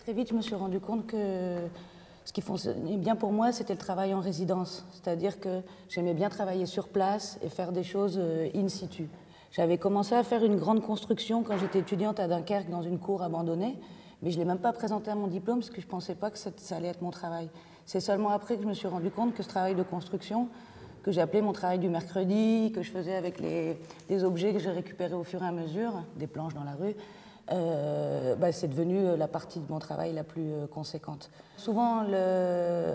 Très vite, je me suis rendu compte que ce qui fonctionnait bien pour moi, c'était le travail en résidence. C'est-à-dire que j'aimais bien travailler sur place et faire des choses in situ. J'avais commencé à faire une grande construction quand j'étais étudiante à Dunkerque dans une cour abandonnée, mais je ne l'ai même pas présenté à mon diplôme parce que je ne pensais pas que ça allait être mon travail. C'est seulement après que je me suis rendu compte que ce travail de construction, que j'ai appelé mon travail du mercredi, que je faisais avec des objets que j'ai récupérés au fur et à mesure, des planches dans la rue, c'est devenu la partie de mon travail la plus conséquente. Souvent,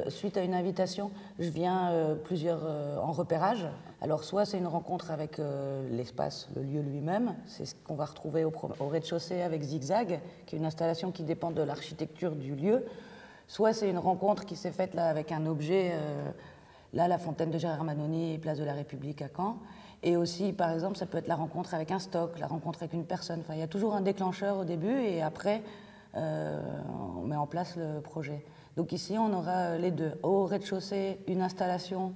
suite à une invitation, je viens en repérage. Alors soit c'est une rencontre avec l'espace, le lieu lui-même, c'est ce qu'on va retrouver au rez-de-chaussée avec Zigzag, qui est une installation qui dépend de l'architecture du lieu. Soit c'est une rencontre qui s'est faite là avec un objet, là la fontaine de Gérard Manoni, place de la République à Caen. Et aussi, par exemple, ça peut être la rencontre avec un stock, la rencontre avec une personne. Enfin, il y a toujours un déclencheur au début et après, on met en place le projet. Donc ici, on aura les deux. Au rez-de-chaussée, une installation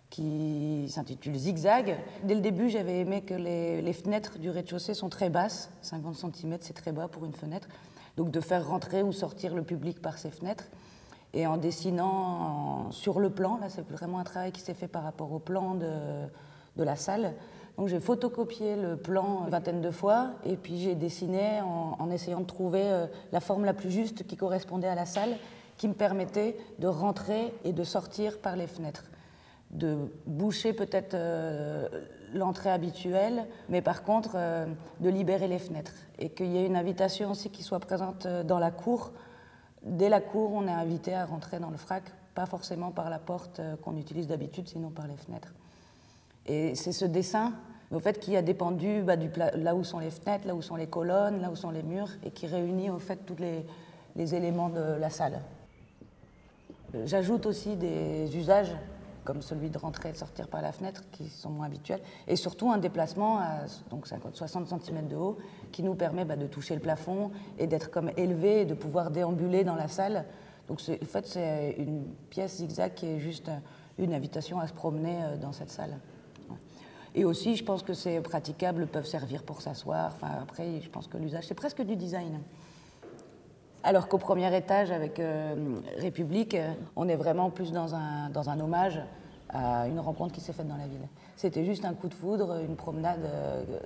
qui s'intitule Zigzag. Dès le début, j'avais aimé que les fenêtres du rez-de-chaussée sont très basses. 50 cm, c'est très bas pour une fenêtre. Donc de faire rentrer ou sortir le public par ces fenêtres. Et en dessinant sur le plan, là c'est vraiment un travail qui s'est fait par rapport au plan de la salle. Donc j'ai photocopié le plan une vingtaine de fois et puis j'ai dessiné en essayant de trouver la forme la plus juste qui correspondait à la salle, qui me permettait de rentrer et de sortir par les fenêtres, de boucher peut-être l'entrée habituelle, mais par contre de libérer les fenêtres et qu'il y ait une invitation aussi qui soit présente dans la cour. Dès la cour, on est invité à rentrer dans le FRAC, pas forcément par la porte qu'on utilise d'habitude, sinon par les fenêtres. Et c'est ce dessin, au fait, qui a dépendu là où sont les fenêtres, là où sont les colonnes, là où sont les murs, et qui réunit au fait tous les éléments de la salle. J'ajoute aussi des usages, comme celui de rentrer et de sortir par la fenêtre, qui sont moins habituels, et surtout un déplacement à donc 60 cm de haut, qui nous permet de toucher le plafond et d'être comme élevé et de pouvoir déambuler dans la salle. Donc en fait, c'est une pièce Zigzag qui est juste une invitation à se promener dans cette salle. Et aussi, je pense que c'est praticable, peuvent servir pour s'asseoir. Enfin, après, je pense que l'usage, c'est presque du design. Alors qu'au premier étage, avec République, on est vraiment plus dans un hommage à une rencontre qui s'est faite dans la ville. C'était juste un coup de foudre, une promenade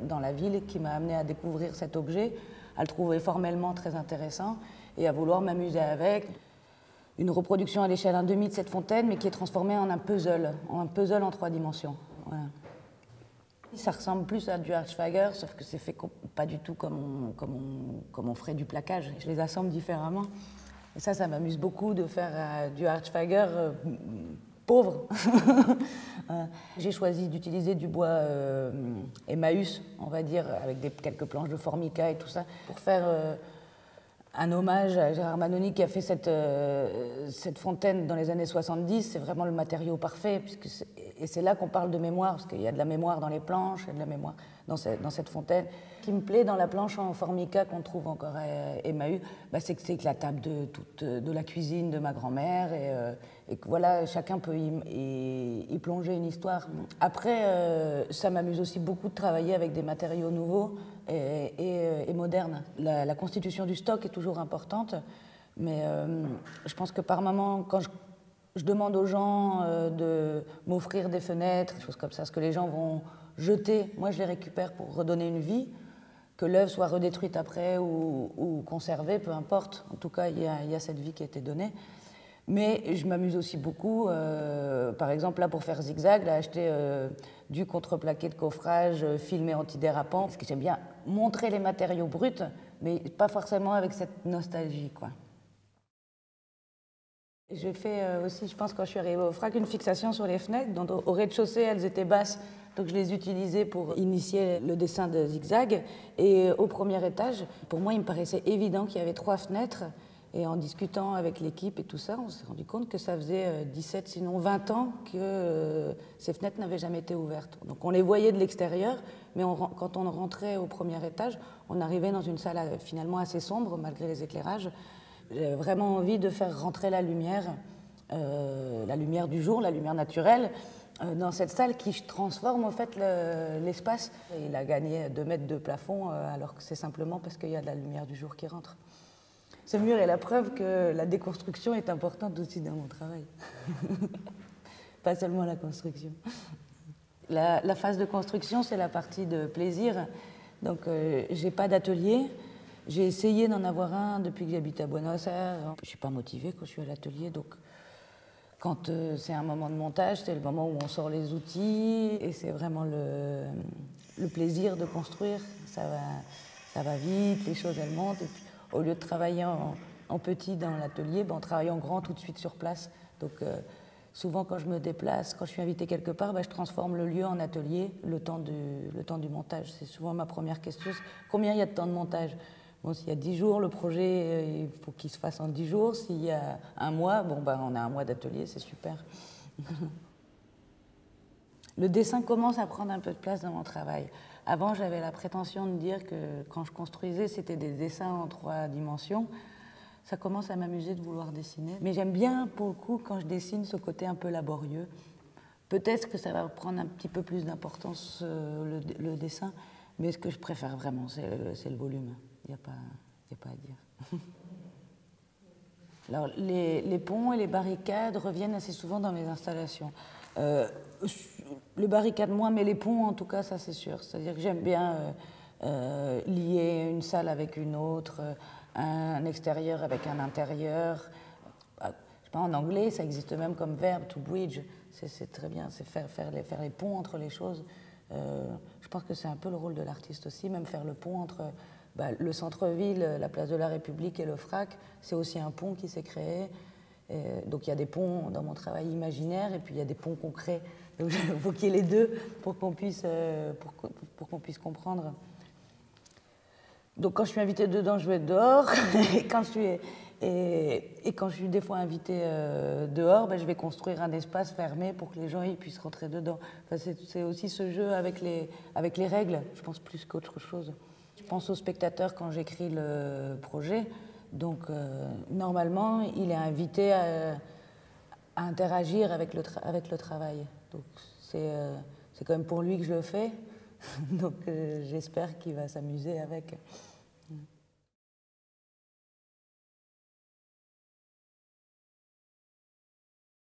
dans la ville qui m'a amené à découvrir cet objet, à le trouver formellement très intéressant et à vouloir m'amuser avec. Une reproduction à l'échelle 1,5 de cette fontaine, mais qui est transformée en un puzzle en 3 dimensions. Voilà. Ça ressemble plus à du Archfagger, sauf que c'est fait pas du tout comme on ferait du plaquage. Je les assemble différemment. Et ça m'amuse beaucoup de faire du Archfagger pauvre. J'ai choisi d'utiliser du bois Emmaüs, on va dire, avec quelques planches de formica et tout ça, pour faire un hommage à Gérard Manoni qui a fait cette fontaine dans les années 70. C'est vraiment le matériau parfait, et c'est là qu'on parle de mémoire, parce qu'il y a de la mémoire dans les planches, il y a de la mémoire dans cette fontaine. Ce qui me plaît dans la planche en formica qu'on trouve encore à Emmaüs, c'est que c'est la table de la cuisine de ma grand-mère, et que voilà, chacun peut y plonger une histoire. Après, ça m'amuse aussi beaucoup de travailler avec des matériaux nouveaux et modernes. La constitution du stock est toujours importante, mais je pense que par moment, quand je demande aux gens de m'offrir des fenêtres, des choses comme ça, ce que les gens vont jeter, moi je les récupère pour redonner une vie, que l'œuvre soit redétruite après ou conservée, peu importe. En tout cas, il y a cette vie qui a été donnée. Mais je m'amuse aussi beaucoup, par exemple là pour faire Zigzag, acheter du contreplaqué de coffrage filmé antidérapant, parce que j'aime bien montrer les matériaux bruts, mais pas forcément avec cette nostalgie, quoi. J'ai fait aussi, je pense, quand je suis arrivée au FRAC, une fixation sur les fenêtres. Donc, au rez-de-chaussée, elles étaient basses, donc je les utilisais pour initier le dessin de Zigzag. Et au premier étage, pour moi, il me paraissait évident qu'il y avait 3 fenêtres. Et en discutant avec l'équipe et tout ça, on s'est rendu compte que ça faisait 17, sinon 20 ans que ces fenêtres n'avaient jamais été ouvertes. Donc on les voyait de l'extérieur, mais quand on rentrait au premier étage, on arrivait dans une salle finalement assez sombre, malgré les éclairages. J'avais vraiment envie de faire rentrer la lumière du jour, la lumière naturelle, dans cette salle qui transforme en fait l'espace. Il a gagné 2 mètres de plafond, alors que c'est simplement parce qu'il y a de la lumière du jour qui rentre. Ce mur est la preuve que la déconstruction est importante aussi dans mon travail. Pas seulement la construction. La phase de construction, c'est la partie de plaisir. Donc, j'ai pas d'atelier. J'ai essayé d'en avoir un depuis que j'habite à Buenos Aires. Je ne suis pas motivée quand je suis à l'atelier, donc quand c'est un moment de montage, c'est le moment où on sort les outils et c'est vraiment le plaisir de construire. Ça va vite, les choses elles montent. Et puis, au lieu de travailler en petit dans l'atelier, ben, on travaille en grand tout de suite sur place. Donc souvent quand je me déplace, quand je suis invitée quelque part, ben, je transforme le lieu en atelier le temps du montage. C'est souvent ma première question. Combien il y a de temps de montage? Bon, s'il y a 10 jours, le projet, il faut qu'il se fasse en 10 jours. S'il y a un mois, bon, ben, on a un mois d'atelier, c'est super. Le dessin commence à prendre un peu de place dans mon travail. Avant, j'avais la prétention de dire que quand je construisais, c'était des dessins en 3 dimensions. Ça commence à m'amuser de vouloir dessiner. Mais j'aime bien, pour le coup, quand je dessine, ce côté un peu laborieux. Peut-être que ça va prendre un petit peu plus d'importance, le dessin, mais ce que je préfère vraiment, c'est le volume. Il n'y a pas à dire. Alors, les ponts et les barricades reviennent assez souvent dans mes installations. Les barricades moins, mais les ponts, en tout cas, ça c'est sûr. C'est-à-dire que j'aime bien lier une salle avec une autre, un extérieur avec un intérieur. Je sais pas, en anglais, ça existe même comme verbe, to bridge. C'est très bien, c'est faire les ponts entre les choses. Je pense que c'est un peu le rôle de l'artiste aussi, même faire le pont entre le centre-ville, la place de la République et le FRAC. C'est aussi un pont qui s'est créé. Donc il y a des ponts dans mon travail imaginaire et puis il y a des ponts concrets. Donc il faut qu'il y ait les deux pour qu'on puisse comprendre. Donc quand je suis invitée dedans, je vais être dehors. Et quand je suis des fois invitée dehors, je vais construire un espace fermé pour que les gens puissent rentrer dedans. Enfin, c'est aussi ce jeu avec les règles, je pense, plus qu'autre chose. Je pense au spectateur quand j'écris le projet. Donc normalement, il est invité à interagir avec le travail. Donc c'est quand même pour lui que je le fais. Donc j'espère qu'il va s'amuser avec.